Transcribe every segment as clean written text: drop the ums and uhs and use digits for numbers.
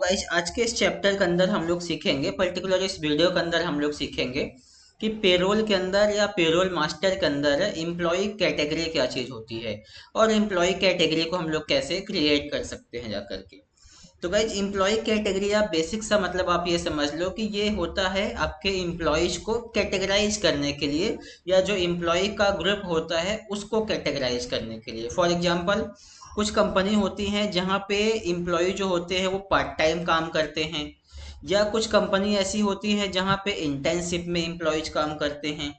Guys आज के इस चैप्टर के अंदर हम लोग सीखेंगे, पर्टिकुलर इस वीडियो के अंदर हम लोग सीखेंगे कि पेरोल के अंदर या पेरोल मास्टर के अंदर एम्प्लॉय कैटेगरी क्या चीज़ होती है और एम्प्लॉय कैटेगरी को हम लोग कैसे क्रिएट कर सकते हैं जाकर के। तो गाइज एम्प्लॉय कैटेगरी आप बेसिक सा मतलब आप ये समझ लो कि ये होता है आपके एम्प्लॉयज को कैटेगराइज करने के लिए, या जो एम्प्लॉय का ग्रुप होता है उसको कैटेगराइज करने के लिए। फॉर एग्जांपल कुछ कंपनी होती हैं जहाँ पे एम्प्लॉय जो होते हैं वो पार्ट टाइम काम करते हैं, या कुछ कंपनी ऐसी होती है जहाँ पे इंटर्नशिप में एम्प्लॉयज काम करते हैं,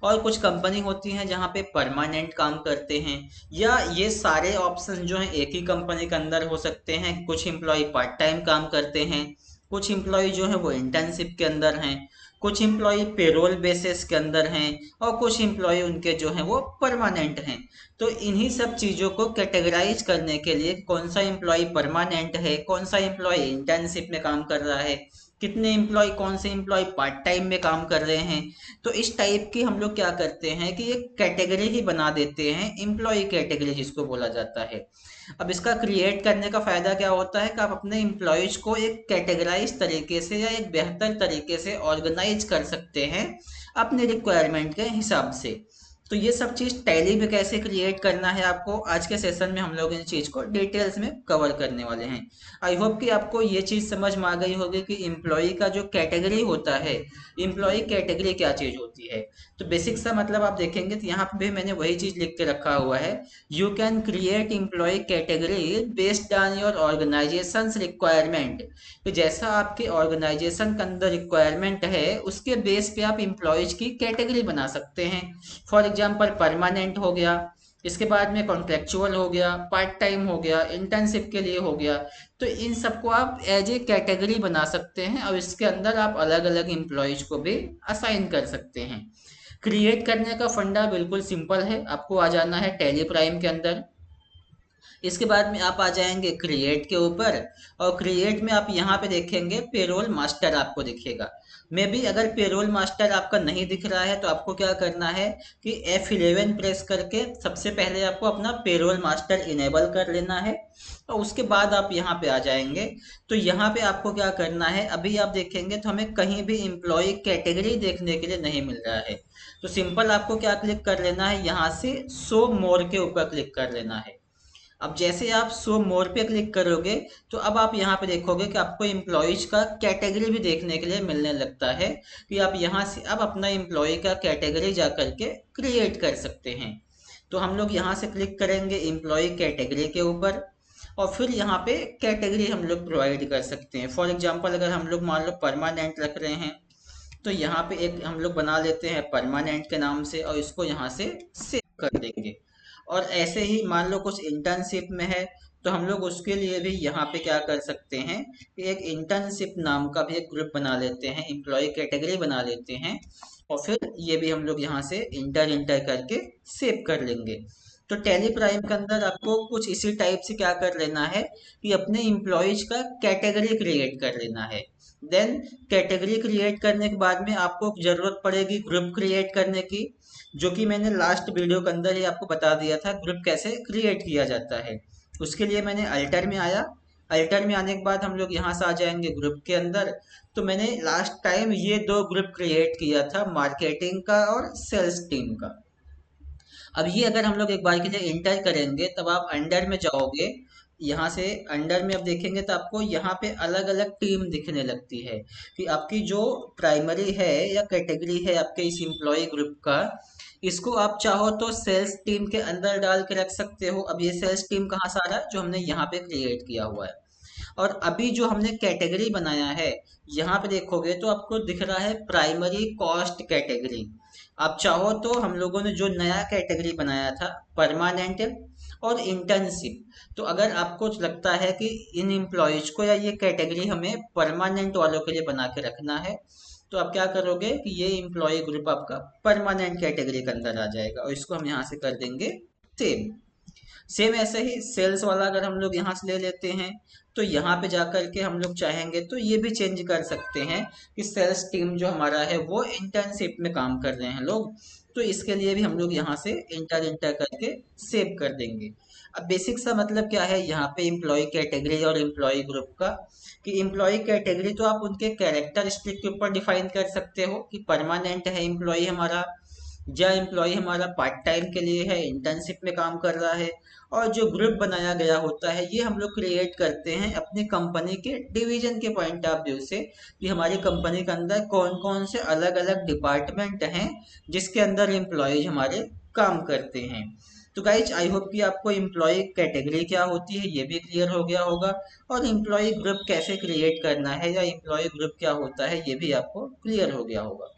और कुछ कंपनी होती हैं जहाँ पे परमानेंट काम करते हैं। या ये सारे ऑप्शन जो हैं एक ही कंपनी के अंदर हो सकते हैं। कुछ एम्प्लॉय पार्ट टाइम काम करते हैं, कुछ एम्प्लॉय जो है वो इंटर्नशिप के अंदर हैं, कुछ एम्प्लॉय पेरोल बेसिस के अंदर हैं, और कुछ एम्प्लॉय उनके जो हैं वो परमानेंट हैं। तो इन्हीं सब चीज़ों को कैटेगराइज करने के लिए कौन सा एम्प्लॉय परमानेंट है, कौन सा एम्प्लॉय इंटर्नशिप में काम कर रहा है, कितने एम्प्लॉय कौन से एम्प्लॉय पार्ट टाइम में काम कर रहे हैं, तो इस टाइप की हम लोग क्या करते हैं कि एक कैटेगरी ही बना देते हैं, एम्प्लॉय कैटेगरी जिसको बोला जाता है। अब इसका क्रिएट करने का फायदा क्या होता है कि आप अपने एम्प्लॉयज को एक कैटेगराइज तरीके से या एक बेहतर तरीके से ऑर्गेनाइज कर सकते हैं अपने रिक्वायरमेंट के हिसाब से। तो ये सब चीज़ टैली में कैसे क्रिएट करना है आपको आज के सेशन में हम लोग इन चीज़ को डिटेल्स में कवर करने वाले हैं। आई होप कि आपको ये चीज़ समझ में आ गई होगी कि एम्प्लॉय का जो कैटेगरी होता है, एम्प्लॉय कैटेगरी क्या चीज़ होती है। तो बेसिक सा मतलब आप देखेंगे तो यहाँ पे भी मैंने वही चीज़ लिख के रखा हुआ है। You can create employ category based on your organisation requirement. तो जैसा आपके ऑर्गेनाइजेशन के अंदर रिक्वायरमेंट है उसके बेस पे आप एम्प्लॉयज की कैटेगरी बना सकते हैं। फॉर एग्जाम्पल परमानेंट हो गया, इसके बाद में कॉन्ट्रेक्चुअल हो गया, पार्ट टाइम हो गया, इंटर्नशिप के लिए हो गया। तो इन सबको आप एज ए कैटेगरी बना सकते हैं और इसके अंदर आप अलग अलग एम्प्लॉयज को भी असाइन कर सकते हैं। क्रिएट करने का फंडा बिल्कुल सिंपल है, आपको आ जाना है टैली प्राइम के अंदर। इसके बाद में आप आ जाएंगे क्रिएट के ऊपर, और क्रिएट में आप यहाँ पे देखेंगे पेरोल मास्टर आपको दिखेगा। मे बी अगर पेरोल मास्टर आपका नहीं दिख रहा है तो आपको क्या करना है कि F11 प्रेस करके सबसे पहले आपको अपना पेरोल मास्टर इनेबल कर लेना है, और उसके बाद आप यहाँ पे आ जाएंगे। तो यहाँ पे आपको क्या करना है, अभी आप देखेंगे तो हमें कहीं भी एम्प्लॉय कैटेगरी देखने के लिए नहीं मिल रहा है। तो सिंपल आपको क्या क्लिक कर लेना है, यहाँ से शो मोर के ऊपर क्लिक कर लेना है। अब जैसे आप शो मोर पे क्लिक करोगे तो अब आप यहाँ पे देखोगे कि आपको एम्प्लॉयज का कैटेगरी भी देखने के लिए मिलने लगता है, कि आप यहाँ से अब अपना एम्प्लॉय का कैटेगरी जा करके क्रिएट कर सकते हैं। तो हम लोग यहाँ से क्लिक करेंगे एम्प्लॉय कैटेगरी के ऊपर, और फिर यहाँ पे कैटेगरी हम लोग प्रोवाइड कर सकते हैं। फॉर एग्जाम्पल अगर हम लोग मान लो परमानेंट रख रहे हैं तो यहाँ पे एक हम लोग बना लेते हैं परमानेंट के नाम से, और इसको यहाँ से सेव कर देंगे। और ऐसे ही मान लो कुछ इंटर्नशिप में है तो हम लोग उसके लिए भी यहाँ पे क्या कर सकते हैं कि एक इंटर्नशिप नाम का भी एक ग्रुप बना लेते हैं, एम्प्लॉय कैटेगरी बना लेते हैं, और फिर ये भी हम लोग यहाँ से इंटर इंटर करके सेव कर लेंगे। तो टैली प्राइम के अंदर आपको कुछ इसी टाइप से क्या कर लेना है कि अपने इम्प्लॉयज का कैटेगरी क्रिएट कर लेना है। देन कैटेगरी क्रिएट करने के बाद में आपको जरूरत पड़ेगी ग्रुप क्रिएट करने की, जो कि मैंने लास्ट वीडियो के अंदर ही आपको बता दिया था ग्रुप कैसे क्रिएट किया जाता है। उसके लिए मैंने अल्टर में आया, अल्टर में आने के बाद हम लोग यहाँ से आ जाएंगे ग्रुप के अंदर। तो मैंने लास्ट टाइम ये दो ग्रुप क्रिएट किया था, मार्केटिंग का और सेल्स टीम का। अब ये अगर हम लोग एक बार के लिए इंटर करेंगे तब आप अंडर में जाओगे, यहाँ से अंडर में अब देखेंगे तो आपको यहाँ पे अलग अलग टीम दिखने लगती है, कि आपकी जो प्राइमरी है या कैटेगरी है आपके इस एम्प्लॉय ग्रुप का, इसको आप चाहो तो सेल्स टीम के अंदर डाल के रख सकते हो। अब ये सेल्स टीम कहाँ से आ रहा है, जो हमने यहाँ पे क्रिएट किया हुआ है। और अभी जो हमने कैटेगरी बनाया है, यहाँ पे देखोगे तो आपको दिख रहा है प्राइमरी कॉस्ट कैटेगरी। आप चाहो तो हम लोगों ने जो नया कैटेगरी बनाया था परमानेंट और इंटर्नशिप, तो अगर आपको लगता है कि इन एम्प्लॉयज को या ये कैटेगरी हमें परमानेंट वालों के लिए बना के रखना है, तो आप क्या करोगे कि ये एम्प्लॉय ग्रुप आपका परमानेंट कैटेगरी के अंदर आ जाएगा, और इसको हम यहाँ से कर देंगे सेव। सेम ऐसे ही सेल्स वाला अगर हम लोग यहाँ से ले लेते हैं तो यहाँ पे जाकर के हम लोग चाहेंगे तो ये भी चेंज कर सकते हैं कि सेल्स टीम जो हमारा है वो इंटर्नशिप में काम कर रहे हैं लोग, तो इसके लिए भी हम लोग यहाँ से इंटर इंटर करके सेव कर देंगे। अब बेसिक सा मतलब क्या है यहाँ पे एम्प्लॉय कैटेगरी और एम्प्लॉय ग्रुप का, कि एम्प्लॉय कैटेगरी तो आप उनके कैरेक्टरिस्टिक के ऊपर डिफाइन कर सकते हो कि परमानेंट है एम्प्लॉय हमारा, या एम्प्लॉय हमारा पार्ट टाइम के लिए है, इंटर्नशिप में काम कर रहा है। और जो ग्रुप बनाया गया होता है ये हम लोग क्रिएट करते हैं अपनी कंपनी के डिवीजन के पॉइंट ऑफ व्यू से, कि हमारी कंपनी के अंदर कौन कौन से अलग अलग डिपार्टमेंट हैं जिसके अंदर एम्प्लॉयज हमारे काम करते हैं। तो गाइज आई होप कि आपको एम्प्लॉय कैटेगरी क्या होती है ये भी क्लियर हो गया होगा, और एम्प्लॉय ग्रुप कैसे क्रिएट करना है या एम्प्लॉय ग्रुप क्या होता है ये भी आपको क्लियर हो गया होगा।